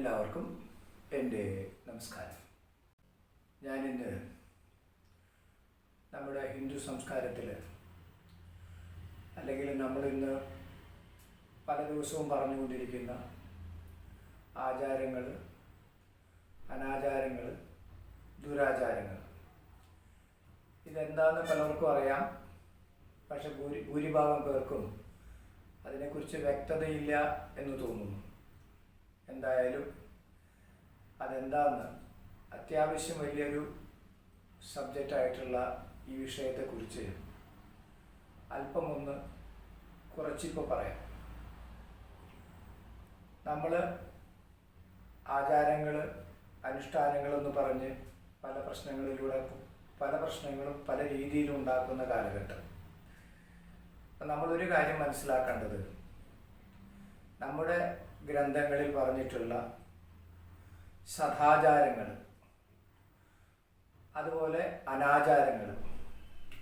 എല്ലാവർക്കും എൻ്റെ നമസ്കാരം. ഞാനിന്ന് നമ്മുടെ ഹിന്ദു സംസ്കാരത്തിൽ അല്ലെങ്കിൽ നമ്മളിന്ന് പല ദിവസവും പറഞ്ഞുകൊണ്ടിരിക്കുന്ന ആചാരങ്ങൾ, അനാചാരങ്ങൾ, ദുരാചാരങ്ങൾ, ഇതെന്താണെന്ന് പലർക്കും അറിയാം. പക്ഷെ ഭൂരിഭാഗം പേർക്കും അതിനെക്കുറിച്ച് വ്യക്തതയില്ല എന്ന് തോന്നുന്നു. എന്തായാലും അതെന്താണെന്ന് അത്യാവശ്യം വലിയൊരു സബ്ജക്റ്റായിട്ടുള്ള ഈ വിഷയത്തെക്കുറിച്ച് അല്പമൊന്ന് കുറച്ചിപ്പോൾ പറയാം. നമ്മൾ ആചാരങ്ങൾ, അനുഷ്ഠാനങ്ങളെന്ന് പറഞ്ഞ് പല പ്രശ്നങ്ങളും പല രീതിയിലും ഉണ്ടാക്കുന്ന കാലഘട്ടം. അപ്പം നമ്മളൊരു കാര്യം മനസ്സിലാക്കേണ്ടത്, നമ്മുടെ ഗ്രന്ഥങ്ങളിൽ പറഞ്ഞിട്ടുള്ള സദാചാരങ്ങൾ, അതുപോലെ അനാചാരങ്ങൾ,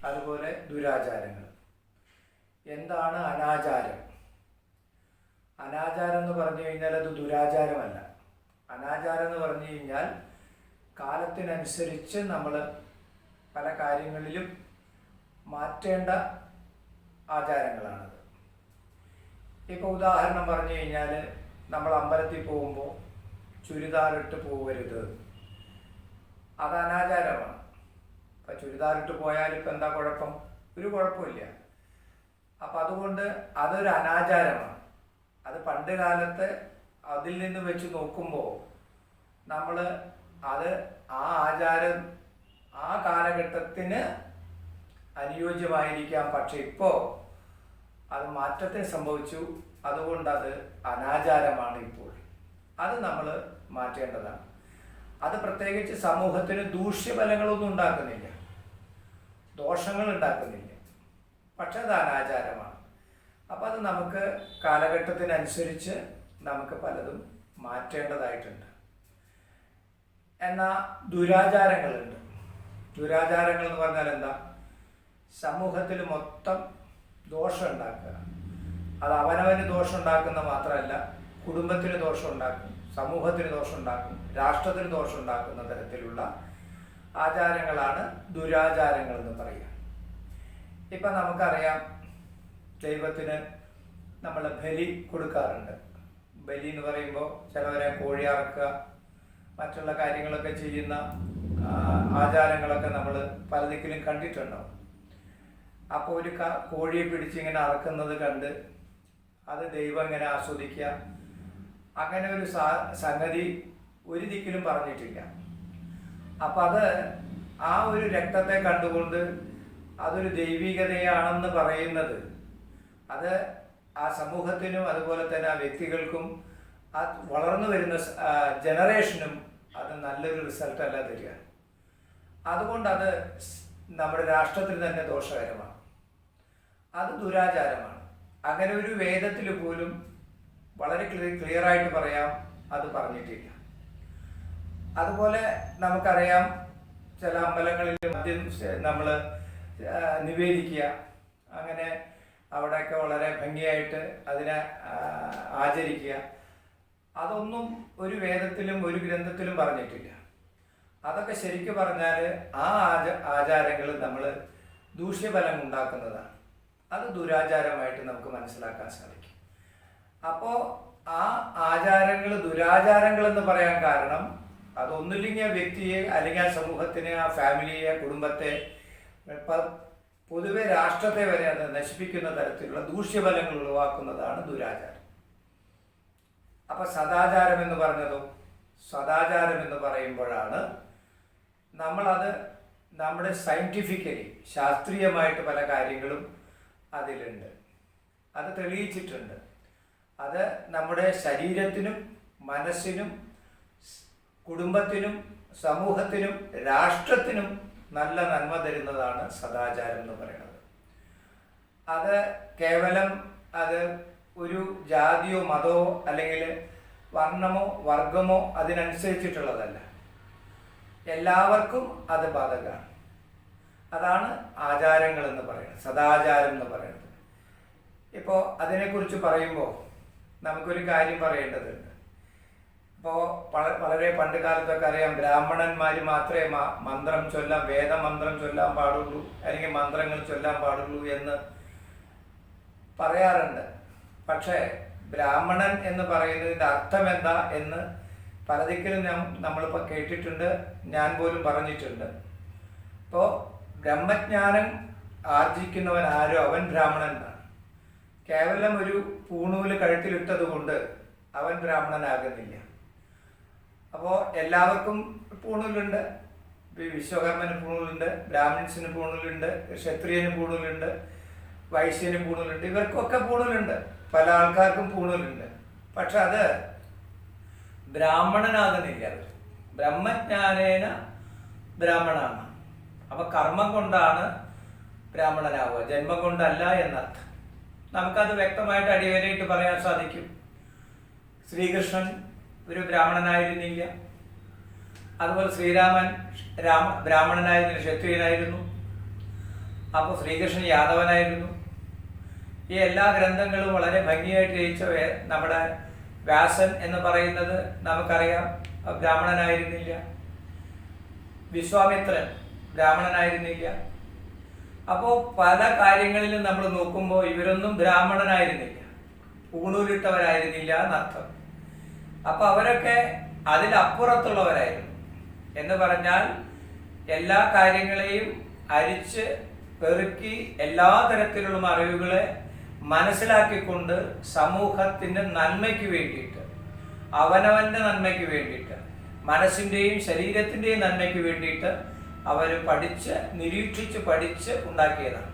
അതുപോലെ ദുരാചാരങ്ങൾ. എന്താണ് അനാചാരം? അനാചാരം എന്ന് പറഞ്ഞു കഴിഞ്ഞാൽ അത് ദുരാചാരമല്ല. അനാചാരം എന്ന് പറഞ്ഞു കഴിഞ്ഞാൽ കാലത്തിനനുസരിച്ച് നമ്മൾ പല കാര്യങ്ങളിലും മാറ്റേണ്ട ആചാരങ്ങളാണത്. ഇപ്പോൾ ഉദാഹരണം പറഞ്ഞു കഴിഞ്ഞാൽ, നമ്മൾ അമ്പലത്തിൽ പോകുമ്പോൾ ചുരിദാറിട്ട് പോകരുത്, അത് അനാചാരമാണ്. അപ്പം ചുരിദാറിട്ട് പോയാൽ ഇപ്പം എന്താ കുഴപ്പം? ഒരു കുഴപ്പമില്ല. അപ്പം അതുകൊണ്ട് അതൊരു അനാചാരമാണ്. അത് പണ്ട് കാലത്ത് അതിൽ നിന്ന് വെച്ച് നോക്കുമ്പോൾ നമ്മൾ അത് ആ ആചാരം ആ കാലഘട്ടത്തിന് അനുയോജ്യമായിരിക്കാം. പക്ഷെ ഇപ്പോൾ അത് മാറ്റത്തിന് സംഭവിച്ചു. അതുകൊണ്ട് അത് അനാചാരമാണ് ഇപ്പോൾ. അത് നമ്മൾ മാറ്റേണ്ടതാണ്. അത് പ്രത്യേകിച്ച് സമൂഹത്തിന് ദൂഷ്യഫലങ്ങളൊന്നും ഉണ്ടാക്കുന്നില്ല, ദോഷങ്ങൾ ഉണ്ടാക്കുന്നില്ല. പക്ഷെ അത് അനാചാരമാണ്. അപ്പം അത് നമുക്ക് കാലഘട്ടത്തിനനുസരിച്ച് നമുക്ക് പലതും മാറ്റേണ്ടതായിട്ടുണ്ട്. എന്നാൽ ദുരാചാരങ്ങളുണ്ട്. ദുരാചാരങ്ങൾ എന്ന് പറഞ്ഞാൽ എന്താ? സമൂഹത്തിൽ മൊത്തം ദോഷം ഉണ്ടാക്കുക. അത് അവനവന് ദോഷം ഉണ്ടാക്കുന്ന മാത്രമല്ല, കുടുംബത്തിന് ദോഷം ഉണ്ടാക്കും, സമൂഹത്തിന് ദോഷം ഉണ്ടാക്കും, രാഷ്ട്രത്തിന് ദോഷം ഉണ്ടാക്കുന്ന തരത്തിലുള്ള ആചാരങ്ങളാണ് ദുരാചാരങ്ങൾ എന്ന് പറയുക. ഇപ്പം നമുക്കറിയാം, ദൈവത്തിന് നമ്മൾ ബലി കൊടുക്കാറുണ്ട്. ബലി എന്ന് പറയുമ്പോൾ ചിലവരെ കോഴി അറക്കുക, മറ്റുള്ള കാര്യങ്ങളൊക്കെ ചെയ്യുന്ന ആചാരങ്ങളൊക്കെ നമ്മൾ പല ദിക്കിലും കണ്ടിട്ടുണ്ടാവും. അപ്പോൾ ഒരു കോഴിയെ പിടിച്ചിങ്ങനെ അറക്കുന്നത് കണ്ട് അത് ദൈവം ഇങ്ങനെ ആസ്വദിക്കുക, അങ്ങനെ ഒരു സംഗതി ഒരു ദിക്കിലും പറഞ്ഞിട്ടില്ല. അപ്പം അത് ആ ഒരു രക്തത്തെ കണ്ടുകൊണ്ട് അതൊരു ദൈവികതയാണെന്ന് പറയുന്നത്, അത് ആ സമൂഹത്തിനും അതുപോലെ തന്നെ ആ വ്യക്തികൾക്കും ആ വളർന്നു വരുന്ന ജനറേഷനും അത് നല്ലൊരു റിസൾട്ടല്ല തരിക. അതുകൊണ്ട് അത് നമ്മുടെ രാഷ്ട്രത്തിന് തന്നെ ദോഷകരമാണ്. അത് ദുരാചാരമാണ്. അങ്ങനെ ഒരു വേദത്തിൽ പോലും വളരെ ക്ലിയറായിട്ട് പറയാം, അത് പറഞ്ഞിട്ടില്ല. അതുപോലെ നമുക്കറിയാം, ചില അമ്പലങ്ങളിൽ മദ്യം നമ്മൾ നിവേദിക്കുക, അങ്ങനെ അവിടെയൊക്കെ വളരെ ഭംഗിയായിട്ട് അതിനെ ആചരിക്കുക, അതൊന്നും ഒരു വേദത്തിലും ഒരു ഗ്രന്ഥത്തിലും പറഞ്ഞിട്ടില്ല. അതൊക്കെ ശരിക്കും പറഞ്ഞാൽ ആ ആചാരങ്ങൾ നമ്മൾ ദൂഷ്യഫലം ഉണ്ടാക്കുന്നതാണ്. അത് ദുരാചാരമായിട്ട് നമുക്ക് മനസ്സിലാക്കാൻ സാധിക്കും. അപ്പോൾ ആ ആചാരങ്ങൾ ദുരാചാരങ്ങൾ എന്ന് പറയാൻ കാരണം, അതൊന്നുമില്ലെങ്കിൽ ആ വ്യക്തിയെ, അല്ലെങ്കിൽ ആ സമൂഹത്തിനെ, ആ ഫാമിലിയെ, കുടുംബത്തെ, പൊതുവെ രാഷ്ട്രത്തെ വരെ അത് നശിപ്പിക്കുന്ന തരത്തിലുള്ള ദൂഷ്യഫലങ്ങൾ ഉളവാക്കുന്നതാണ് ദുരാചാരം. അപ്പം സദാചാരം എന്ന് പറഞ്ഞതോ, സദാചാരം എന്ന് പറയുമ്പോഴാണ് നമ്മളത് നമ്മുടെ സയൻറ്റിഫിക്കലി, ശാസ്ത്രീയമായിട്ട് പല കാര്യങ്ങളും അതിലുണ്ട്, അത് തെളിയിച്ചിട്ടുണ്ട്. അത് നമ്മുടെ ശരീരത്തിനും മനസ്സിനും കുടുംബത്തിനും സമൂഹത്തിനും രാഷ്ട്രത്തിനും നല്ല നന്മ തരുന്നതാണ് സദാചാരം എന്ന് പറയുന്നത്. അത് കേവലം അത് ഒരു ജാതിയോ മതമോ അല്ലെങ്കിൽ വർണ്ണമോ വർഗമോ അതിനനുസരിച്ചിട്ടുള്ളതല്ല, എല്ലാവർക്കും അത് ബാധകമാണ്. അതാണ് ആചാരങ്ങൾ എന്ന് പറയുന്നത്, സദാചാരം എന്ന് പറയുന്നത്. ഇപ്പോൾ അതിനെക്കുറിച്ച് പറയുമ്പോൾ നമുക്കൊരു കാര്യം പറയേണ്ടതുണ്ട്. അപ്പോൾ വളരെ പണ്ട് കാലത്തൊക്കെ അറിയാം, ബ്രാഹ്മണന്മാർ മാത്രമേ മന്ത്രം ചൊല്ലാൻ, വേദമന്ത്രം ചൊല്ലാൻ പാടുള്ളൂ, അല്ലെങ്കിൽ മന്ത്രങ്ങൾ ചൊല്ലാൻ പാടുള്ളൂ എന്ന് പറയാറുണ്ട്. പക്ഷേ ബ്രാഹ്മണൻ എന്ന് പറയുന്നതിൻ്റെ അർത്ഥം എന്താ എന്ന് പലതിക്കലും നമ്മളിപ്പോൾ കേട്ടിട്ടുണ്ട്, ഞാൻ പോലും പറഞ്ഞിട്ടുണ്ട്. ഇപ്പോൾ ബ്രഹ്മജ്ഞാനം ആർജിക്കുന്നവൻ ആരോ അവൻ ബ്രാഹ്മണനാണ്. കേവലം ഒരു പൂണൂല് കഴുത്തിലിട്ടത് കൊണ്ട് അവൻ ബ്രാഹ്മണനാകുന്നില്ല. അപ്പോൾ എല്ലാവർക്കും പൂണൂലുണ്ട്. വിശ്വകർമ്മന് പൂണൂലുണ്ട്, ബ്രാഹ്മിൺസിന് പൂണൂലുണ്ട്, ക്ഷത്രിയന് പൂണൂലുണ്ട്, വൈശ്യന് പൂണൂലുണ്ട്, ഇവർക്കൊക്കെ പൂണൂലുണ്ട്, പല ആൾക്കാർക്കും പൂണൂലുണ്ട്. പക്ഷെ അത് ബ്രാഹ്മണനാകുന്നില്ല. ബ്രഹ്മജ്ഞാനേന ബ്രാഹ്മണാണ്. അപ്പൊ കർമ്മം കൊണ്ടാണ് ബ്രാഹ്മണനാവുക, ജന്മം കൊണ്ടല്ല എന്നർത്ഥം. നമുക്കത് വ്യക്തമായിട്ട് അടിവരയിട്ട് പറയാൻ സാധിക്കും. ശ്രീകൃഷ്ണൻ ഒരു ബ്രാഹ്മണനായിരുന്നില്ല. അതുപോലെ ശ്രീരാമൻ ബ്രാഹ്മണനായിരുന്നില്ല, ക്ഷത്രിയനായിരുന്നു. അപ്പോൾ ശ്രീകൃഷ്ണൻ യാദവനായിരുന്നു. ഈ എല്ലാ ഗ്രന്ഥങ്ങളും വളരെ ഭംഗിയായിട്ട് രചിച്ച നമ്മുടെ വ്യാസൻ എന്ന് പറയുന്നത് നമുക്കറിയാം, ബ്രാഹ്മണനായിരുന്നില്ല. വിശ്വാമിത്രൻ ബ്രാഹ്മണനായിരുന്നില്ല. അപ്പോൾ പല കാര്യങ്ങളിലും നമ്മൾ നോക്കുമ്പോൾ ഇവരൊന്നും ബ്രാഹ്മണനായിരുന്നില്ല, പൂണൂലിട്ടവരായിരുന്നില്ല എന്നർത്ഥം. അപ്പൊ അവരൊക്കെ അതിലപ്പുറത്തുള്ളവരായിരുന്നു. എന്ന് പറഞ്ഞാൽ എല്ലാ കാര്യങ്ങളെയും അരിച്ച് പെറുക്കി എല്ലാ തരത്തിലുള്ള അറിവുകളെ മനസ്സിലാക്കിക്കൊണ്ട് സമൂഹത്തിൻ്റെ നന്മയ്ക്ക് വേണ്ടിയിട്ട്, അവനവൻ്റെ നന്മയ്ക്ക് വേണ്ടിയിട്ട്, മനസ്സിൻ്റെയും ശരീരത്തിൻ്റെയും നന്മയ്ക്ക് വേണ്ടിയിട്ട് അവർ നിരീക്ഷിച്ച് പഠിച്ച് ഉണ്ടാക്കിയതാണ്.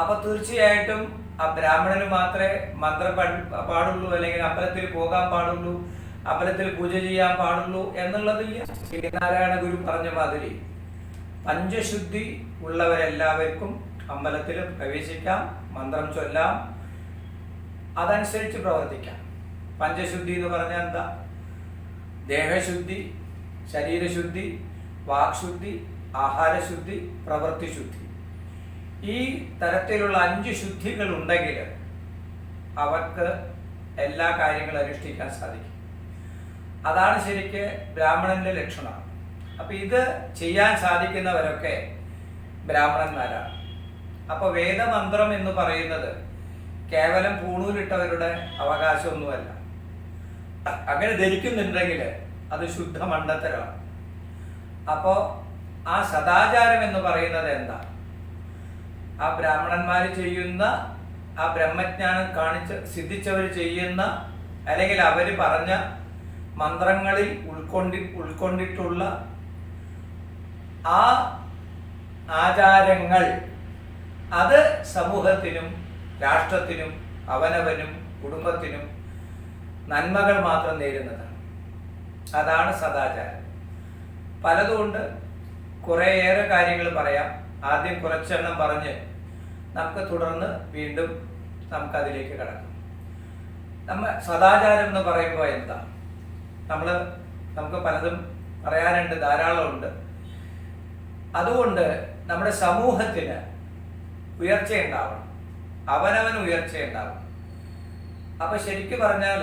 അപ്പൊ തീർച്ചയായിട്ടും ആ ബ്രാഹ്മണന് മാത്രമേ മന്ത്രം പാടുള്ളൂ, അല്ലെങ്കിൽ അമ്പലത്തിൽ പോകാൻ പാടുള്ളൂ, അമ്പലത്തിൽ പൂജ ചെയ്യാൻ പാടുള്ളൂ എന്നുള്ളതില്ല. ശ്രീനാരായണ ഗുരു പറഞ്ഞ മാതിരി പഞ്ചശുദ്ധി ഉള്ളവരെല്ലാവർക്കും അമ്പലത്തിൽ പ്രവേശിക്കാം, മന്ത്രം ചൊല്ലാം, അതനുസരിച്ച് പ്രവർത്തിക്കാം. പഞ്ചശുദ്ധി എന്ന് പറഞ്ഞാൽ എന്താ? ദേഹശുദ്ധി, ശരീരശുദ്ധി, വാക്ശുദ്ധി, ആഹാരശുദ്ധി, പ്രവൃത്തിശുദ്ധി. ഈ തരത്തിലുള്ള 5 ശുദ്ധികൾ ഉണ്ടെങ്കിൽ അവർക്ക് എല്ലാ കാര്യങ്ങളും അനുഷ്ഠിക്കാൻ സാധിക്കും. അതാണ് ശരിക്ക് ബ്രാഹ്മണന്റെ ലക്ഷണം. അപ്പൊ ഇത് ചെയ്യാൻ സാധിക്കുന്നവരൊക്കെ ബ്രാഹ്മണന്മാരാണ്. അപ്പൊ വേദമന്ത്രം എന്ന് പറയുന്നത് കേവലം പൂണൂലിട്ടവരുടെ അവകാശമൊന്നുമല്ല. അങ്ങനെ ധരിക്കുന്നുണ്ടെങ്കിൽ അത് ശുദ്ധ മണ്ടത്തരമാണ്. അപ്പോൾ ആ സദാചാരം എന്ന് പറയുന്നത് എന്താ? ആ ബ്രാഹ്മണന്മാർ ചെയ്യുന്ന, ആ ബ്രഹ്മജ്ഞാനം സിദ്ധിച്ചവർ ചെയ്യുന്ന, അല്ലെങ്കിൽ അവർ പറഞ്ഞ മന്ത്രങ്ങളിൽ ഉൾക്കൊണ്ടിട്ടുള്ള ആ ആചാരങ്ങൾ, അത് സമൂഹത്തിനും രാഷ്ട്രത്തിനും അവനവനും കുടുംബത്തിനും നന്മകൾ മാത്രം നേരുന്നതാണ്. അതാണ് സദാചാരം. പലതുകൊണ്ട് കുറേയേറെ കാര്യങ്ങൾ പറയാം. ആദ്യം കുറച്ചെണ്ണം പറഞ്ഞ് നമുക്ക് തുടർന്ന് വീണ്ടും നമുക്കതിലേക്ക് കടക്കാം. സദാചാരം എന്ന് പറയുമ്പോൾ എന്താ? നമുക്ക് പലതും പറയാനുണ്ട്, ധാരാളമുണ്ട്. അതുകൊണ്ട് നമ്മുടെ സമൂഹത്തിന് ഉയർച്ചയുണ്ടാവണം, അവനവന് ഉയർച്ചയുണ്ടാവണം. അപ്പൊ ശരിക്കും പറഞ്ഞാൽ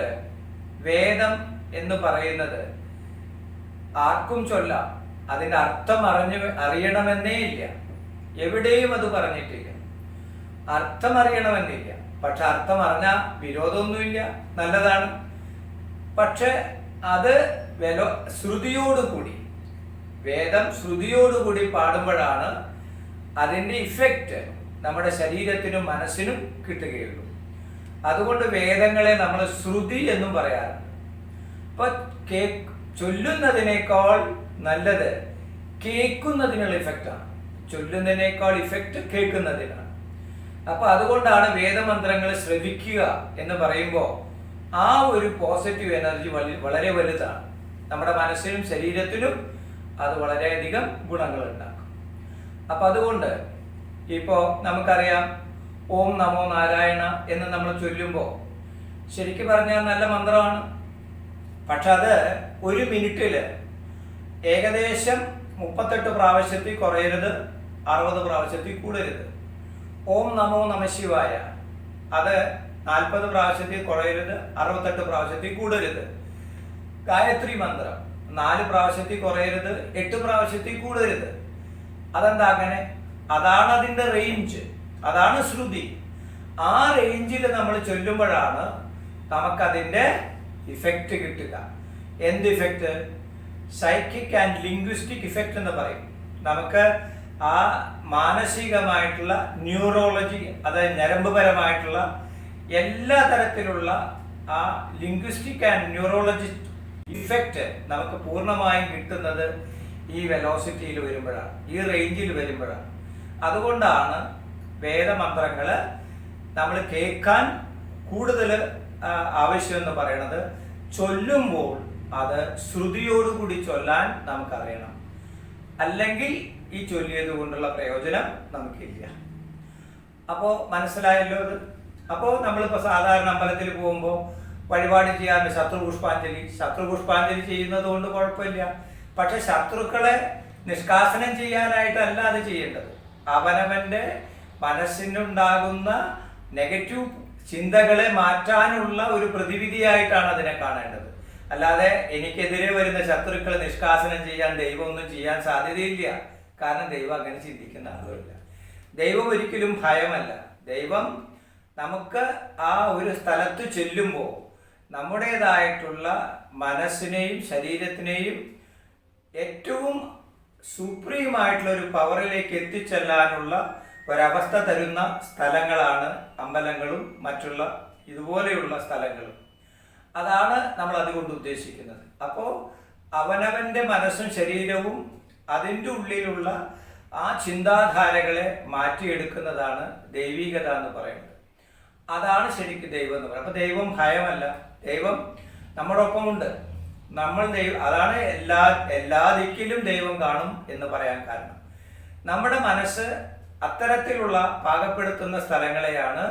വേദം എന്ന് പറയുന്നത് ആർക്കും ചൊല്ലാം, അതിൻ്റെ അർത്ഥം അറിയണമെന്നേ ഇല്ല. എവിടെയും അത് പറഞ്ഞിട്ടില്ല. അർത്ഥം അറിയണമെന്നില്ല. പക്ഷെ അർത്ഥം അറിഞ്ഞാൽ വിരോധമൊന്നുമില്ല, നല്ലതാണ്. പക്ഷെ അത് ശ്രുതിയോടുകൂടി, വേദം ശ്രുതിയോടുകൂടി പാടുമ്പോഴാണ് അതിൻ്റെ ഇഫക്റ്റ് നമ്മുടെ ശരീരത്തിനും മനസ്സിനും കിട്ടുകയുള്ളൂ. അതുകൊണ്ട് വേദങ്ങളെ നമ്മൾ ശ്രുതി എന്നും പറയാറുണ്ട്. അപ്പൊ ചൊല്ലുന്നതിനേക്കാൾ നല്ലത് കേൾക്കുന്നതിനുള്ള ഇഫക്റ്റാണ്. ചൊല്ലുന്നതിനേക്കാൾ ഇഫക്റ്റ് കേൾക്കുന്നതിനാണ്. അപ്പൊ അതുകൊണ്ടാണ് വേദമന്ത്രങ്ങൾ ശ്രവിക്കുക എന്ന് പറയുമ്പോൾ ആ ഒരു പോസിറ്റീവ് എനർജി വളരെ വലുതാണ്. നമ്മുടെ മനസ്സിനും ശരീരത്തിനും അത് വളരെയധികം ഗുണങ്ങൾ ഉണ്ടാക്കും. അപ്പൊ അതുകൊണ്ട് ഇപ്പോൾ നമുക്കറിയാം, ഓം നമോ നാരായണ എന്ന് നമ്മൾ ചൊല്ലുമ്പോൾ ശരിക്കും പറഞ്ഞാൽ നല്ല മന്ത്രമാണ്. പക്ഷെ അത് 1 മിനിറ്റിൽ ഏകദേശം 38 പ്രാവശ്യത്തിൽ കുറയരുത്, 60 പ്രാവശ്യത്തിൽ കൂടരുത്. ഓം നമോ നമഃശിവായ അത് 40 പ്രാവശ്യത്തിൽ കുറയരുത്, 68 പ്രാവശ്യത്തിൽ കൂടരുത്. ഗായത്രി മന്ത്രം 4 പ്രാവശ്യത്തിൽ കുറയരുത്, 8 പ്രാവശ്യത്തിൽ കൂടരുത്. അതെന്താ അങ്ങനെ? അതാണ് അതിൻ്റെ റേഞ്ച്, അതാണ് ശ്രുതി. ആ റേഞ്ചിൽ നമ്മൾ ചൊല്ലുമ്പോഴാണ് നമുക്കതിൻ്റെ ഇഫക്റ്റ് കിട്ടുക. എന്ത് effect? Psychic and linguistic effect എന്ന് പറയും. നമുക്ക് ആ മാനസികമായിട്ടുള്ള ന്യൂറോളജി, അതായത് ഞരമ്പുപരമായിട്ടുള്ള എല്ലാ തരത്തിലുള്ള ആ ലിംഗ്വിസ്റ്റിക് ആൻഡ് ന്യൂറോളജി ഇഫക്റ്റ് നമുക്ക് പൂർണ്ണമായും കിട്ടുന്നത് ഈ വെലോസിറ്റിയിൽ വരുമ്പോഴാണ്, ഈ റേഞ്ചിൽ വരുമ്പോഴാണ്. അതുകൊണ്ടാണ് വേദമന്ത്രങ്ങൾ നമ്മൾ കേൾക്കാൻ കൂടുതൽ ആവശ്യമെന്ന് പറയണത്. ചൊല്ലുമ്പോൾ അത് ശ്രുതിയോടുകൂടി ചൊല്ലാൻ നമുക്കറിയണം, അല്ലെങ്കിൽ ഈ ചൊല്ലിയത് കൊണ്ടുള്ള പ്രയോജനം നമുക്കില്ല. അപ്പോൾ മനസ്സിലായല്ലോ ഇത്. അപ്പോൾ നമ്മളിപ്പോൾ സാധാരണ അമ്പലത്തിൽ പോകുമ്പോൾ വഴിപാട് ചെയ്യാറുണ്ട് ശത്രുപുഷ്പാഞ്ജലി. ശത്രുപുഷ്പാഞ്ജലി ചെയ്യുന്നത് കൊണ്ട് കുഴപ്പമില്ല. പക്ഷെ ശത്രുക്കളെ നിഷ്കാസനം ചെയ്യാനായിട്ടല്ല അത് ചെയ്യേണ്ടത്. അവനവൻ്റെ മനസ്സിനുണ്ടാകുന്ന നെഗറ്റീവ് ചിന്തകളെ മാറ്റാനുള്ള ഒരു പ്രതിവിധിയായിട്ടാണ് അതിനെ കാണേണ്ടത്. അല്ലാതെ എനിക്കെതിരെ വരുന്ന ശത്രുക്കളെ നിഷ്കാസനം ചെയ്യാൻ ദൈവമൊന്നും ചെയ്യാൻ സാധ്യതയില്ല. കാരണം ദൈവം അങ്ങനെ ചിന്തിക്കുന്ന ആളുകളില്ല. ദൈവം ഒരിക്കലും ഭയമല്ല. ദൈവം നമുക്ക് ആ ഒരു സ്ഥലത്ത് ചെല്ലുമ്പോൾ നമ്മുടേതായിട്ടുള്ള മനസ്സിനെയും ശരീരത്തിനെയും ഏറ്റവും സുപ്രീമായിട്ടുള്ള ഒരു പവറിലേക്ക് എത്തിച്ചെല്ലാനുള്ള ഒരവസ്ഥ തരുന്ന സ്ഥലങ്ങളാണ് അമ്പലങ്ങളും മറ്റുള്ള ഇതുപോലെയുള്ള സ്ഥലങ്ങളും. അതാണ് നമ്മൾ അതുകൊണ്ട് ഉദ്ദേശിക്കുന്നത്. അപ്പോൾ അവനവൻ്റെ മനസ്സും ശരീരവും അതിൻ്റെ ഉള്ളിലുള്ള ആ ചിന്താധാരകളെ മാറ്റിയെടുക്കുന്നതാണ് ദൈവികത എന്ന് പറയുന്നത്. അതാണ് ശരിക്കും ദൈവം എന്ന് പറയുന്നത്. അപ്പോൾ ദൈവം ഭയമല്ല, ദൈവം നമ്മോടൊപ്പമുണ്ട്. നമ്മൾ അതാണ് എല്ലാ ദിക്കിലും ദൈവം കാണും എന്ന് പറയാൻ കാരണം. നമ്മുടെ മനസ്സ് അത്തരത്തിലുള്ള പാകപ്പെടുത്തുന്ന സ്ഥലങ്ങളെയാണ്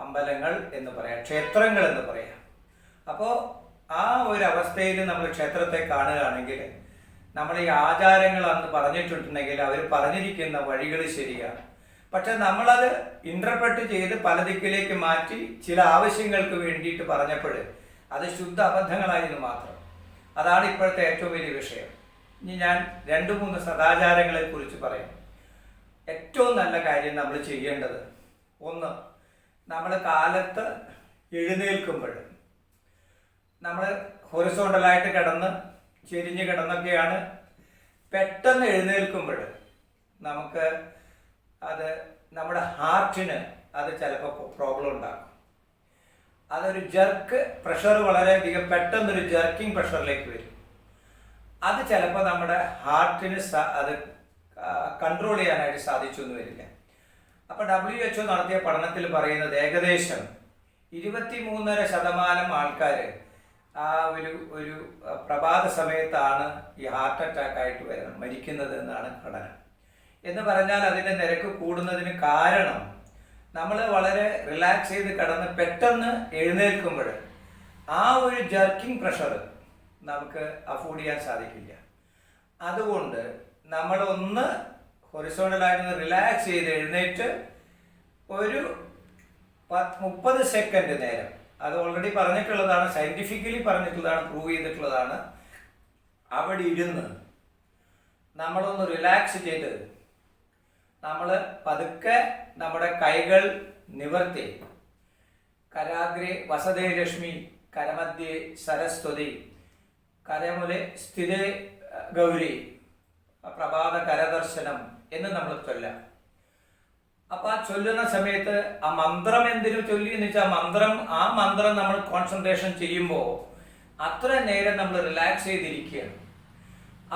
അമ്പലങ്ങൾ എന്ന് പറയാം, ക്ഷേത്രങ്ങൾ എന്ന് പറയാം. അപ്പോൾ ആ ഒരു അവസ്ഥയിൽ നമ്മൾ ക്ഷേത്രത്തെ കാണുകയാണെങ്കിൽ നമ്മൾ ഈ ആചാരങ്ങൾ അന്ന് പറഞ്ഞിട്ടുണ്ടെങ്കിൽ അവർ പറഞ്ഞിരിക്കുന്ന വഴികൾ ശരിയാണ്. പക്ഷെ നമ്മളത് ഇന്റർപ്രറ്റ് ചെയ്ത് പല ദിക്കിലേക്ക് മാറ്റി ചില ആവശ്യങ്ങൾക്ക് വേണ്ടിയിട്ട് പറഞ്ഞപ്പോൾ അത് ശുദ്ധ അബദ്ധങ്ങളായിരുന്നു മാത്രം. അതാണ് ഇപ്പോഴത്തെ ഏറ്റവും വലിയ വിഷയം. ഇനി ഞാൻ 2-3 സദാചാരങ്ങളെ കുറിച്ച് പറയാം. ഏറ്റവും നല്ല കാര്യം നമ്മൾ ചെയ്യേണ്ടത്, ഒന്ന്, നമ്മൾ കാലത്ത് എഴുന്നേൽക്കുമ്പോൾ നമ്മൾ ഹൊറിസോണ്ടലായിട്ട് കിടന്ന് ചെരിഞ്ഞ് കിടന്നൊക്കെയാണ്. പെട്ടെന്ന് എഴുന്നേൽക്കുമ്പോൾ നമുക്ക് അത് നമ്മുടെ ഹാർട്ടിന് അത് ചിലപ്പോൾ പ്രോബ്ലം ഉണ്ടാക്കും. അതൊരു ജർക്ക് പ്രഷർ, വളരെയധികം പെട്ടെന്നൊരു ജർക്കിംഗ് പ്രഷറിലേക്ക് വരും. അത് ചിലപ്പോൾ നമ്മുടെ ഹാർട്ടിന് അത് കൺട്രോൾ ചെയ്യാനായിട്ട് സാധിച്ചു എന്ന് വരില്ല. അപ്പോൾ WHO നടത്തിയ പഠനത്തിൽ പറയുന്നത് ഏകദേശം 23.5% ആൾക്കാർ ആ ഒരു പ്രഭാത സമയത്താണ് ഈ ഹാർട്ട് അറ്റാക്ക് ആയിട്ട് മരിക്കുന്നത് എന്നാണ് പഠനം. എന്ന് പറഞ്ഞാൽ അതിൻ്റെ നിരക്ക് കൂടുന്നതിന് കാരണം നമ്മൾ വളരെ റിലാക്സ് ചെയ്ത് കിടന്ന് പെട്ടെന്ന് എഴുന്നേൽക്കുമ്പോൾ ആ ഒരു ജർക്കിംഗ് പ്രഷർ നമുക്ക് അഫോർഡ് ചെയ്യാൻ സാധിക്കില്ല. അതുകൊണ്ട് നമ്മളൊന്ന് ഹൊറിസോണ്ടലായിട്ട് റിലാക്സ് ചെയ്ത് എഴുന്നേറ്റ് ഒരു 30 സെക്കൻഡ് നേരം, അത് ഓൾറെഡി പറഞ്ഞിട്ടുള്ളതാണ്, സയൻറ്റിഫിക്കലി പറഞ്ഞിട്ടുള്ളതാണ്, പ്രൂവ് ചെയ്തിട്ടുള്ളതാണ്, അവിടെ ഇരുന്ന് നമ്മളൊന്ന് റിലാക്സ് ചെയ്ത് നമ്മൾ പതുക്കെ നമ്മുടെ കൈകൾ നിവർത്തി കരാഗ്രേ വസതേ ലക്ഷ്മി കരമധ്യേ സരസ്വതി കരമുലെ സ്ഥിതേ ഗൗരി പ്രഭാത കരദർശനം എന്ന് നമ്മൾ ചൊല്ലാം. അപ്പോൾ ആ ചൊല്ലുന്ന സമയത്ത് ആ മന്ത്രം എന്തിനു ചൊല്ലി എന്ന് വെച്ചാൽ ആ മന്ത്രം നമ്മൾ കോൺസെൻട്രേഷൻ ചെയ്യുമ്പോൾ അത്ര നേരം നമ്മൾ റിലാക്സ് ചെയ്തിരിക്കുകയാണ്.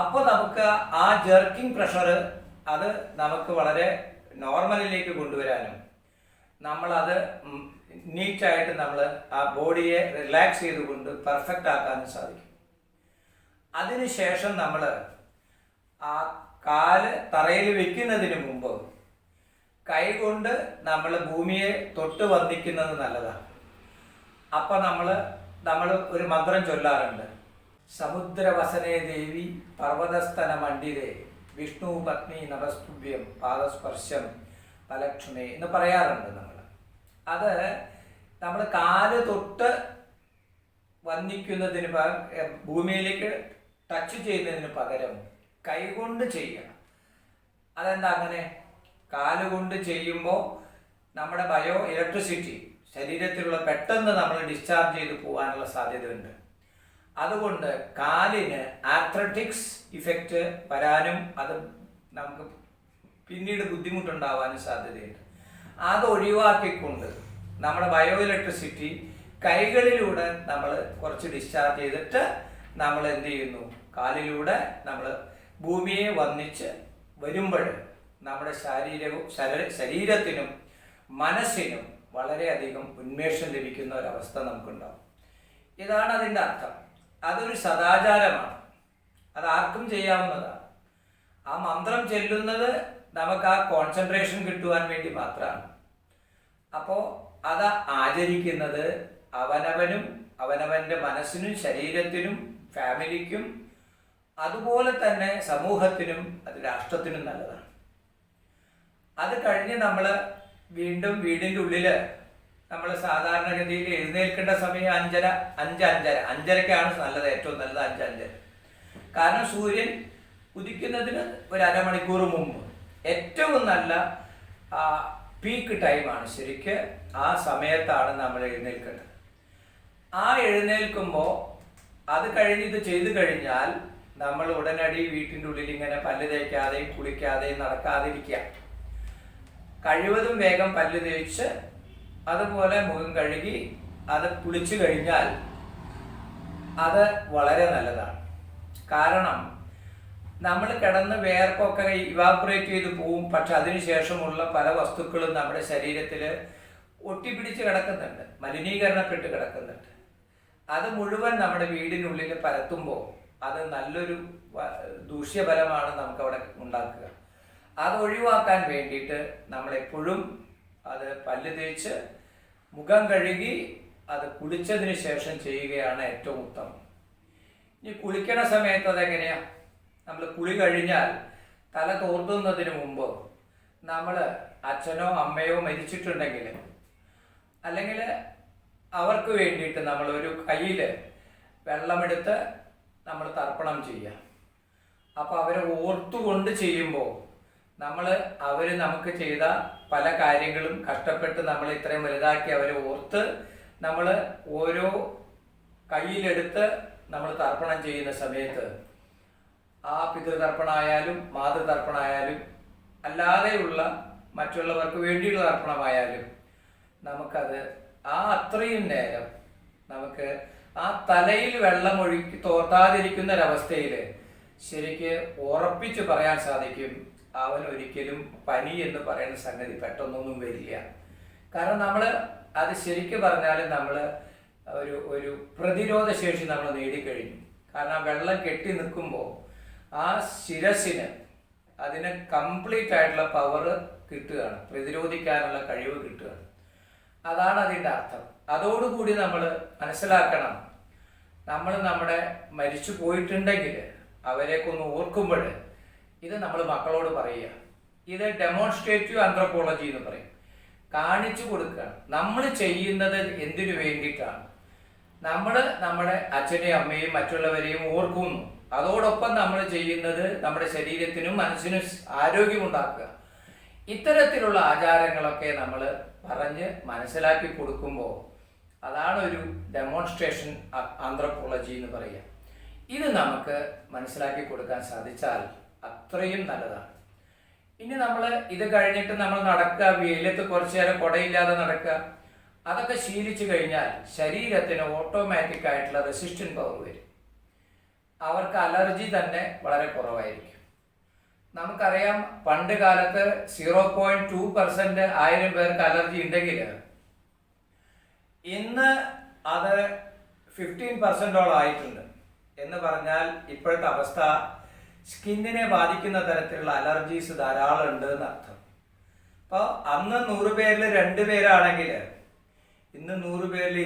അപ്പോൾ നമുക്ക് ആ ജർക്കിംഗ് പ്രഷർ അത് നമുക്ക് വളരെ നോർമലിലേക്ക് കൊണ്ടുവരാനും നമ്മളത് നീറ്റായിട്ട് നമ്മൾ ആ ബോഡിയെ റിലാക്സ് ചെയ്തുകൊണ്ട് പെർഫെക്റ്റ് ആക്കാനും സാധിക്കും. അതിനുശേഷം നമ്മൾ ആ കാല് തറയിൽ വെക്കുന്നതിന് മുമ്പ് കൈകൊണ്ട് നമ്മൾ ഭൂമിയെ തൊട്ട് വന്ദിക്കുന്നത് നല്ലതാണ്. അപ്പം നമ്മൾ ഒരു മന്ത്രം ചൊല്ലാറുണ്ട്. സമുദ്രവസനേ ദേവി പർവ്വതസ്ഥന മണ്ഡിരേ വിഷ്ണു പത്നി നമസ്തുഭ്യം പാദസ്പർശം പലക്ഷണേ എന്ന് പറയാറുണ്ട്. നമ്മൾ കാല് തൊട്ട് വന്ദിക്കുന്നതിന് ഭൂമിയിലേക്ക് ടച്ച് ചെയ്യുന്നതിന് പകരം കൈകൊണ്ട് ചെയ്യണം. അതെന്താ അങ്ങനെ? കാലുകൊണ്ട് ചെയ്യുമ്പോൾ നമ്മുടെ ബയോ ഇലക്ട്രിസിറ്റി ശരീരത്തിലുള്ള പെട്ടെന്ന് നമ്മൾ ഡിസ്ചാർജ് ചെയ്ത് പോകാനുള്ള സാധ്യതയുണ്ട്. അതുകൊണ്ട് കാലിന് ആത്ലറ്റിക്സ് ഇഫക്റ്റ് വരാനും അത് നമുക്ക് പിന്നീട് ബുദ്ധിമുട്ടുണ്ടാവാനും സാധ്യതയുണ്ട്. അത് ഒഴിവാക്കിക്കൊണ്ട് നമ്മുടെ ബയോ ഇലക്ട്രിസിറ്റി കൈകളിലൂടെ നമ്മൾ കുറച്ച് ഡിസ്ചാർജ് ചെയ്തിട്ട് നമ്മൾ എന്ത് ചെയ്യുന്നു? കാലിലൂടെ നമ്മൾ ഭൂമിയെ വന്നിച്ച് വരുമ്പോൾ നമ്മുടെ ശരീരത്തിനും മനസ്സിനും വളരെയധികം ഉന്മേഷം ലഭിക്കുന്ന ഒരവസ്ഥ നമുക്കുണ്ടാവും. ഇതാണ് അതിൻ്റെ അർത്ഥം. അതൊരു സദാചാരമാണ്. അത് ആർക്കും ചെയ്യാവുന്നതാണ്. ആ മന്ത്രം ചെല്ലുന്നത് നമുക്ക് ആ കോൺസെൻട്രേഷൻ കിട്ടുവാൻ വേണ്ടി മാത്രമാണ്. അപ്പോൾ അത് ആചരിക്കുന്നത് അവനവനും അവനവൻ്റെ മനസ്സിനും ശരീരത്തിനും ഫാമിലിക്കും അതുപോലെ തന്നെ സമൂഹത്തിനും അത് രാഷ്ട്രത്തിനും നല്ലതാണ്. അത് കഴിഞ്ഞ് നമ്മൾ വീണ്ടും വീടിൻ്റെ ഉള്ളിൽ നമ്മൾ സാധാരണഗതിയിൽ എഴുന്നേൽക്കേണ്ട സമയം 5:30-5:30-5:30ക്കാണ് നല്ലത്, ഏറ്റവും നല്ലത് 5:05. കാരണം സൂര്യൻ ഉദിക്കുന്നതിന് ഒരു അരമണിക്കൂർ മുമ്പ് ഏറ്റവും നല്ല പീക്ക് ടൈമാണ്. ശരിക്ക് ആ സമയത്താണ് നമ്മൾ എഴുന്നേൽക്കേണ്ടത്. ആ എഴുന്നേൽക്കുമ്പോൾ അത് കഴിഞ്ഞ് ഇത് ചെയ്തു കഴിഞ്ഞാൽ നമ്മൾ ഉടനടി വീട്ടിൻ്റെ ഉള്ളിൽ ഇങ്ങനെ പല്ല് തേക്കാതെയും കുളിക്കാതെയും നടക്കാതിരിക്കുക. കഴിവതും വേഗം പല്ല് തേച്ച് അതുപോലെ മുഖം കഴുകി അത് കുളിച്ചു കഴിഞ്ഞാൽ അത് വളരെ നല്ലതാണ്. കാരണം നമ്മൾ കിടന്ന് വേർപ്പൊക്കെ ഇവാപറേറ്റ് ചെയ്ത് പോവും. പക്ഷെ അതിനുശേഷമുള്ള പല വസ്തുക്കളും നമ്മുടെ ശരീരത്തിൽ ഒട്ടിപ്പിടിച്ച് കിടക്കുന്നുണ്ട്, മലിനീകരണപ്പെട്ട് കിടക്കുന്നുണ്ട്. അത് മുഴുവൻ നമ്മുടെ വീടിനുള്ളിൽ പരത്തുമ്പോൾ അത് നല്ലൊരു ദൂഷ്യഫലമാണ് നമുക്കവിടെ ഉണ്ടാക്കുക. അത് ഒഴിവാക്കാൻ വേണ്ടിയിട്ട് നമ്മളെപ്പോഴും അത് പല്ല് തേച്ച് മുഖം കഴുകി അത് കുളിച്ചതിന് ശേഷം ചെയ്യുകയാണ് ഏറ്റവും ഉത്തമം. ഇനി കുളിക്കണ സമയത്ത് അതെങ്ങനെയാണ്? നമ്മൾ കുളി കഴിഞ്ഞാൽ തല തോർത്തുന്നതിന് മുമ്പ് നമ്മൾ അച്ഛനോ അമ്മയോ മരിച്ചിട്ടുണ്ടെങ്കിൽ അല്ലെങ്കിൽ അവർക്ക് വേണ്ടിയിട്ട് നമ്മൾ ഒരു കയ്യിൽ വെള്ളമെടുത്ത് നമ്മൾ തർപ്പണം ചെയ്യുക. അപ്പോൾ അവരെ ഓർത്തുകൊണ്ട് ചെയ്യുമ്പോൾ അവർ നമുക്ക് ചെയ്ത പല കാര്യങ്ങളും കഷ്ടപ്പെട്ട് നമ്മൾ ഇത്രയും വലുതാക്കി അവരെ ഓർത്ത് നമ്മൾ ഓരോ കയ്യിലെടുത്ത് നമ്മൾ തർപ്പണം ചെയ്യുന്ന സമയത്ത് ആ പിതൃതർപ്പണമായാലും മാതൃതർപ്പണമായാലും അല്ലാതെയുള്ള മറ്റുള്ളവർക്ക് വേണ്ടിയുള്ള തർപ്പണമായാലും നമുക്കത് അത്രയും നേരം നമുക്ക് ആ തലയിൽ വെള്ളം ഒഴുക്കി തോർത്താതിരിക്കുന്ന ഒരവസ്ഥയിൽ ശരിക്ക് ഉറപ്പിച്ച് പറയാൻ സാധിക്കും, അവൻ ഒരിക്കലും പനി എന്ന് പറയുന്ന സംഗതി പെട്ടെന്നൊന്നും വരില്ല. കാരണം നമ്മൾ അത് ശരിക്കും പറഞ്ഞാൽ നമ്മൾ ഒരു പ്രതിരോധ ശേഷി നമ്മൾ നേടിക്കഴിഞ്ഞു. കാരണം വെള്ളം കെട്ടി നിൽക്കുമ്പോൾ ആ ശിരസിന് അതിന് കംപ്ലീറ്റ് ആയിട്ടുള്ള പവർ കിട്ടുകയാണ്, പ്രതിരോധിക്കാനുള്ള കഴിവ് കിട്ടുകയാണ്. അതാണ് അതിൻ്റെ അർത്ഥം. അതോടുകൂടി നമ്മൾ മനസ്സിലാക്കണം, നമ്മൾ നമ്മുടെ മരിച്ചു പോയിട്ടുണ്ടെങ്കിൽ അവരെക്കൊന്ന് ഓർക്കുമ്പോൾ ഇത് നമ്മൾ മക്കളോട് പറയുക. ഇത് ഡെമോൺസ്ട്രേറ്റീവ് ആന്ത്രപ്പോളജി എന്ന് പറയും. കാണിച്ചു കൊടുക്കുകയാണ് നമ്മൾ ചെയ്യുന്നത് എന്തിനു വേണ്ടിയിട്ടാണ്. നമ്മൾ നമ്മുടെ അച്ഛനെയും അമ്മയും മറ്റുള്ളവരെയും ഓർക്കുന്നു. അതോടൊപ്പം നമ്മൾ ചെയ്യുന്നത് നമ്മുടെ ശരീരത്തിനും മനസ്സിനും ആരോഗ്യമുണ്ടാക്കുക. ഇത്തരത്തിലുള്ള ആചാരങ്ങളൊക്കെ നമ്മൾ പറഞ്ഞ് മനസ്സിലാക്കി കൊടുക്കുമ്പോൾ അതാണ് ഒരു ഡെമോൺസ്ട്രേഷൻ ആന്ത്രപ്പോളജി എന്ന് പറയുക. ഇത് നമുക്ക് മനസ്സിലാക്കി കൊടുക്കാൻ സാധിച്ചാൽ അത്രയും നല്ലതാണ്. ഇനി നമ്മൾ ഇത് കഴിഞ്ഞിട്ട് നമ്മൾ നടക്കുക, വെയിലത്ത് കുറച്ചു നേരം കുടയില്ലാതെ നടക്കുക, അതൊക്കെ ശീലിച്ചു കഴിഞ്ഞാൽ ശരീരത്തിന് ഓട്ടോമാറ്റിക് ആയിട്ടുള്ള റെസിസ്റ്റൻസ് പവർ വരും. അവർക്ക് അലർജി തന്നെ വളരെ കുറവായിരിക്കും. നമുക്കറിയാം, പണ്ട് കാലത്ത് 0.2% 1000 പേർക്ക് അലർജി ഉണ്ടെങ്കിൽ ഇന്ന് അത് 15%ഓളം ആയിട്ടുണ്ട്. എന്ന് പറഞ്ഞാൽ ഇപ്പോഴത്തെ അവസ്ഥ സ്കിന്നിനെ ബാധിക്കുന്ന തരത്തിലുള്ള അലർജീസ് ധാരാളം ഉണ്ട് എന്നർത്ഥം. അപ്പോൾ അന്ന് 100 പേരിൽ 2 പേരാണെങ്കിൽ ഇന്ന് 100 പേരിൽ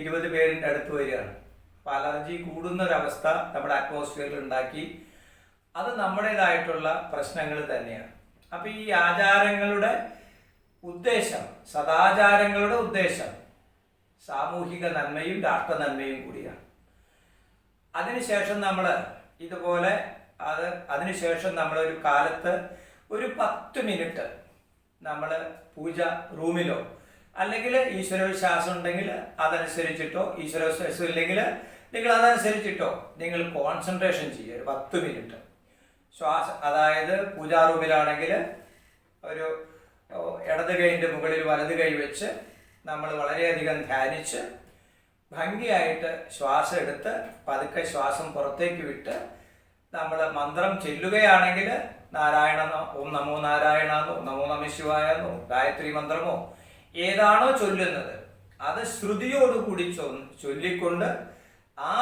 20 പേരിൻ്റെ അടുത്ത് വരികയാണ്. അപ്പോൾ അലർജി കൂടുന്നൊരവസ്ഥ നമ്മുടെ അറ്റ്മോസ്ഫിയറിൽ ഉണ്ടാക്കി. അത് നമ്മുടേതായിട്ടുള്ള പ്രശ്നങ്ങൾ തന്നെയാണ്. അപ്പോൾ ഈ ആചാരങ്ങളുടെ ഉദ്ദേശം, സദാചാരങ്ങളുടെ ഉദ്ദേശം സാമൂഹിക നന്മയും രാഷ്ട്ര നന്മയും കൂടിയാണ്. അതിനുശേഷം നമ്മൾ ഇതുപോലെ അതിനുശേഷം നമ്മളൊരു കാലത്ത് ഒരു 10 മിനിറ്റ് നമ്മൾ പൂജ റൂമിലോ അല്ലെങ്കിൽ ഈശ്വരവിശ്വാസം ഉണ്ടെങ്കിൽ അതനുസരിച്ചിട്ടോ, ഈശ്വരവിശ്വാസം ഇല്ലെങ്കിൽ നിങ്ങൾ അതനുസരിച്ചിട്ടോ നിങ്ങൾ കോൺസെൻട്രേഷൻ ചെയ്യുക. ഒരു 10 മിനിറ്റ് അതായത് പൂജാ റൂമിലാണെങ്കിൽ ഒരു ഇടത് കൈൻ്റെ മുകളിൽ വലത് കൈ വെച്ച് നമ്മൾ വളരെയധികം ധ്യാനിച്ച് ഭംഗിയായിട്ട് ശ്വാസം എടുത്ത് പതുക്കെ ശ്വാസം പുറത്തേക്ക് വിട്ട് നമ്മൾ മന്ത്രം ചൊല്ലുകയാണെങ്കിൽ ഓം നമോ നാരായണന്നോ നമോ നമ ശിവായെന്നോ ഗായത്രി മന്ത്രമോ ഏതാണോ ചൊല്ലുന്നത് അത് ശ്രുതിയോടുകൂടി ചൊല്ലിക്കൊണ്ട് ആ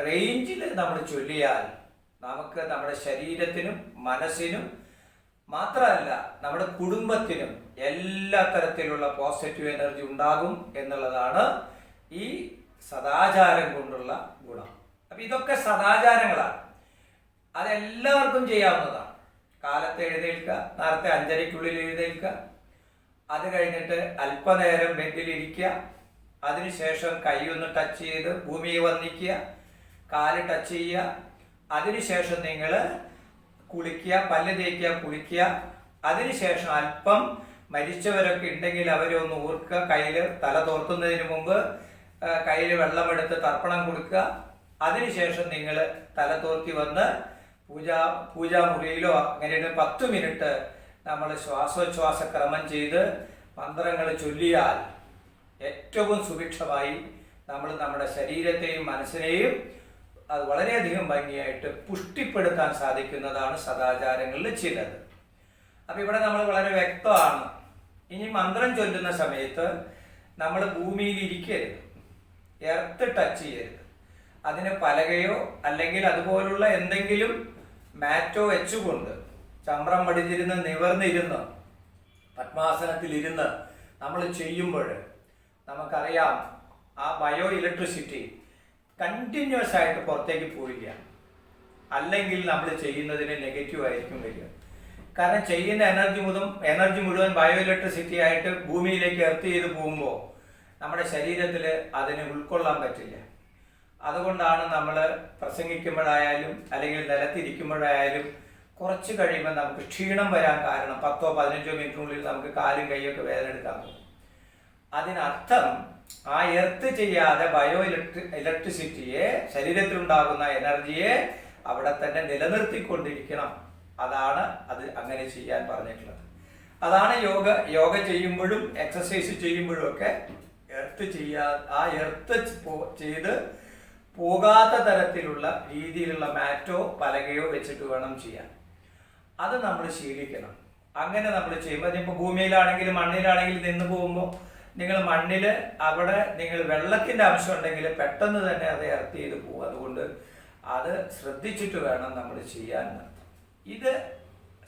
റേഞ്ചിൽ നമ്മൾ ചൊല്ലിയാൽ നമുക്ക് നമ്മുടെ ശരീരത്തിനും മനസ്സിനും മാത്രമല്ല നമ്മുടെ കുടുംബത്തിനും എല്ലാ തരത്തിലുള്ള പോസിറ്റീവ് എനർജി ഉണ്ടാകും എന്നുള്ളതാണ് ഈ സദാചാരം കൊണ്ടുള്ള ഗുണം. അപ്പം ഇതൊക്കെ സദാചാരങ്ങളാണ്, അതെല്ലാവർക്കും ചെയ്യാവുന്നതാണ്. കാലത്ത് എഴുന്നേൽക്കുക, നേരത്തെ 5:30 എഴുന്നേൽക്കുക, അത് കഴിഞ്ഞിട്ട് അല്പനേരം ബെഡിലിരിക്കുക, അതിനുശേഷം കൈ ഒന്ന് ടച്ച് ചെയ്ത് ഭൂമിയെ വന്ദിക്കുക, കാല് ടച്ച് ചെയ്യുക, അതിനുശേഷം നിങ്ങൾ കുളിക്കുക, പല്ല് തേക്കുക, കുളിക്കുക, അതിനുശേഷം അല്പം മരിച്ചവരൊക്കെ ഉണ്ടെങ്കിൽ അവരെ ഒന്ന് ഓർക്കുക, കയ്യിൽ തല തോർത്തുന്നതിന് മുമ്പ് കയ്യിൽ വെള്ളമെടുത്ത് തർപ്പണം കൊടുക്കുക, അതിനുശേഷം നിങ്ങൾ തല തോർത്തി വന്ന് പൂജാമുറിയിലോ അങ്ങനെ 10 മിനിറ്റ് നമ്മൾ ശ്വാസോച്ഛ്വാസ ക്രമം ചെയ്ത് മന്ത്രങ്ങൾ ചൊല്ലിയാൽ ഏറ്റവും സുഭിക്ഷമായി നമ്മൾ നമ്മുടെ ശരീരത്തെയും മനസ്സിനെയും അത് വളരെയധികം ഭംഗിയായിട്ട് പുഷ്ടിപ്പെടുത്താൻ സാധിക്കുന്നതാണ് സദാചാരങ്ങളിൽ ചിലത്. അപ്പം ഇവിടെ നമ്മൾ വളരെ വ്യക്തമാണ്. ഇനി മന്ത്രം ചൊല്ലുന്ന സമയത്ത് നമ്മൾ ഭൂമിയിൽ ഇരിക്കരുത്, എർത്ത് ടച്ച് ചെയ്യരുത്. അതിന് പലകയോ അല്ലെങ്കിൽ അതുപോലുള്ള എന്തെങ്കിലും മാറ്റോ വെച്ചുകൊണ്ട് ചമ്രം പടിഞ്ഞിരുന്ന് നിവർന്നിരുന്ന് പത്മാസനത്തിലിരുന്ന് നമ്മൾ ചെയ്യുമ്പോൾ നമുക്കറിയാം ആ ബയോ ഇലക്ട്രിസിറ്റി കണ്ടിന്യൂസ് ആയിട്ട് പുറത്തേക്ക് പോയില്ല. അല്ലെങ്കിൽ നമ്മൾ ചെയ്യുന്നതിന് നെഗറ്റീവ് ആയിരിക്കും വരിക. കാരണം ചെയ്യുന്ന എനർജി മുഴുവൻ ബയോ ഇലക്ട്രിസിറ്റി ആയിട്ട് ഭൂമിയിലേക്ക് എർത്ത് ചെയ്ത് പോകുമ്പോൾ നമ്മുടെ ശരീരത്തിൽ അതിനെ ഉൾക്കൊള്ളാൻ പറ്റില്ല. അതുകൊണ്ടാണ് നമ്മൾ പ്രസംഗിക്കുമ്പോഴായാലും അല്ലെങ്കിൽ നിലത്തിരിക്കുമ്പോഴായാലും കുറച്ച് കഴിയുമ്പോൾ നമുക്ക് ക്ഷീണം വരാൻ കാരണം 10-15 മിനിറ്റിനുള്ളിൽ നമുക്ക് കാലും കൈയൊക്കെ വേദന എടുക്കാൻ പോകും. അതിനർത്ഥം ആ എർത്ത് ചെയ്യാതെ ബയോ ഇലക്ട്രിസിറ്റിയെ, ശരീരത്തിലുണ്ടാകുന്ന എനർജിയെ അവിടെ തന്നെ നിലനിർത്തിക്കൊണ്ടിരിക്കണം. അതാണ് അത് അങ്ങനെ ചെയ്യാൻ പറഞ്ഞിട്ടുള്ളത്. അതാണ് യോഗ ചെയ്യുമ്പോഴും എക്സസൈസ് ചെയ്യുമ്പോഴും ഒക്കെ ആ എർത്ത് ചെയ്ത് പോകാത്ത തരത്തിലുള്ള രീതിയിലുള്ള മാറ്റോ പലകയോ വെച്ചിട്ട് വേണം ചെയ്യാൻ. അത് നമ്മൾ ശീലിക്കണം. അങ്ങനെ നമ്മൾ ചെയ്യുമ്പോൾ ഇപ്പോൾ ഭൂമിയിലാണെങ്കിലും മണ്ണിലാണെങ്കിലും നിന്ന് പോകുമ്പോൾ നിങ്ങൾ മണ്ണിൽ അവിടെ നിങ്ങൾ വെള്ളത്തിൻ്റെ അംശം ഉണ്ടെങ്കിൽ പെട്ടെന്ന് തന്നെ അത് എർത്ത് ചെയ്ത് പോകും. അതുകൊണ്ട് അത് ശ്രദ്ധിച്ചിട്ട് വേണം നമ്മൾ ചെയ്യാൻ. ഇത്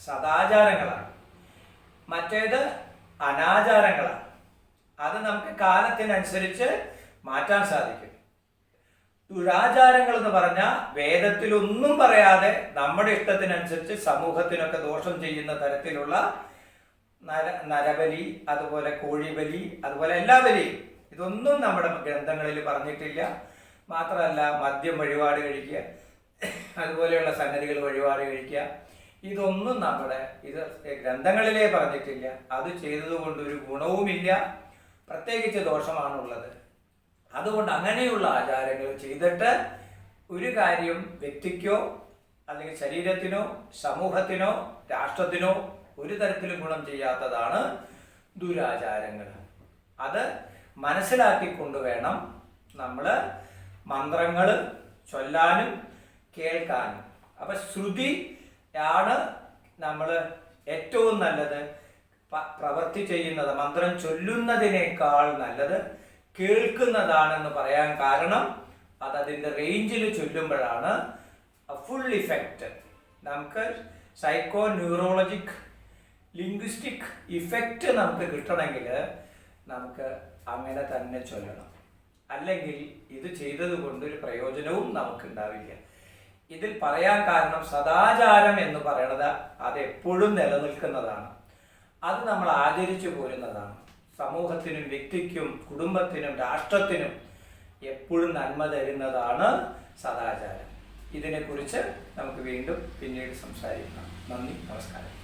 സദാചാരങ്ങളാണ്. മറ്റേത് അനാചാരങ്ങളാണ്. അത് നമുക്ക് കാലത്തിനനുസരിച്ച് മാറ്റാൻ സാധിക്കും. ദുരാചാരങ്ങൾ എന്ന് പറഞ്ഞാൽ വേദത്തിലൊന്നും പറയാതെ നമ്മുടെ ഇഷ്ടത്തിനനുസരിച്ച് സമൂഹത്തിനൊക്കെ ദോഷം ചെയ്യുന്ന തരത്തിലുള്ള നരബലി, അതുപോലെ കോഴിബലി, അതുപോലെ എല്ലാ ബലിയും, ഇതൊന്നും നമ്മുടെ ഗ്രന്ഥങ്ങളിൽ പറഞ്ഞിട്ടില്ല. മാത്രമല്ല മദ്യം വഴിപാട് കഴിക്കുക, അതുപോലെയുള്ള സംഗതികൾ വഴിപാട് കഴിക്കുക, ഇതൊന്നും ഇത് ഗ്രന്ഥങ്ങളിലേ പറഞ്ഞിട്ടില്ല. അത് ചെയ്തതുകൊണ്ട് ഒരു ഗുണവുമില്ല, പ്രത്യേകിച്ച് ദോഷമാണുള്ളത്. അതുകൊണ്ട് അങ്ങനെയുള്ള ആചാരങ്ങൾ ചെയ്തിട്ട് ഒരു കാര്യം വ്യക്തിക്കോ അല്ലെങ്കിൽ ശരീരത്തിനോ സമൂഹത്തിനോ രാഷ്ട്രത്തിനോ ഒരു തരത്തിലും ഗുണം ചെയ്യാത്തതാണ് ദുരാചാരങ്ങൾ. അത് മനസ്സിലാക്കിക്കൊണ്ട് വേണം നമ്മൾ മന്ത്രങ്ങൾ ചൊല്ലാനും കേൾക്കാനും. അപ്പം ശ്രുതിയാണ് നമ്മൾ ഏറ്റവും നല്ലത്. പ്രവൃത്തി ചെയ്യുന്നത്, മന്ത്രം ചൊല്ലുന്നതിനേക്കാൾ നല്ലത് കേൾക്കുന്നതാണെന്ന് പറയാൻ കാരണം അതിൻ്റെ റേഞ്ചിൽ ചൊല്ലുമ്പോഴാണ് ഫുൾ ഇഫക്റ്റ്. നമുക്ക് സൈക്കോ ന്യൂറോളജിക് ലിംഗ്വിസ്റ്റിക് ഇഫക്റ്റ് നമുക്ക് കിട്ടണമെങ്കിൽ നമുക്ക് അങ്ങനെ തന്നെ ചൊല്ലണം. അല്ലെങ്കിൽ ഇത് ചെയ്തത് കൊണ്ടൊരു പ്രയോജനവും നമുക്കുണ്ടാവില്ല. ഇതിൽ പറയാൻ കാരണം സദാചാരം എന്ന് പറയുന്നത് അത് എപ്പോഴും നിലനിൽക്കുന്നതാണ്. അത് നമ്മൾ ആചരിച്ചു പോരുന്നതാണ്. സമൂഹത്തിനും വ്യക്തിക്കും കുടുംബത്തിനും രാഷ്ട്രത്തിനും എപ്പോഴും നന്മ തരുന്നതാണ് സദാചാരം. ഇതിനെക്കുറിച്ച് നമുക്ക് വീണ്ടും പിന്നീട് സംസാരിക്കാം. നന്ദി, നമസ്കാരം.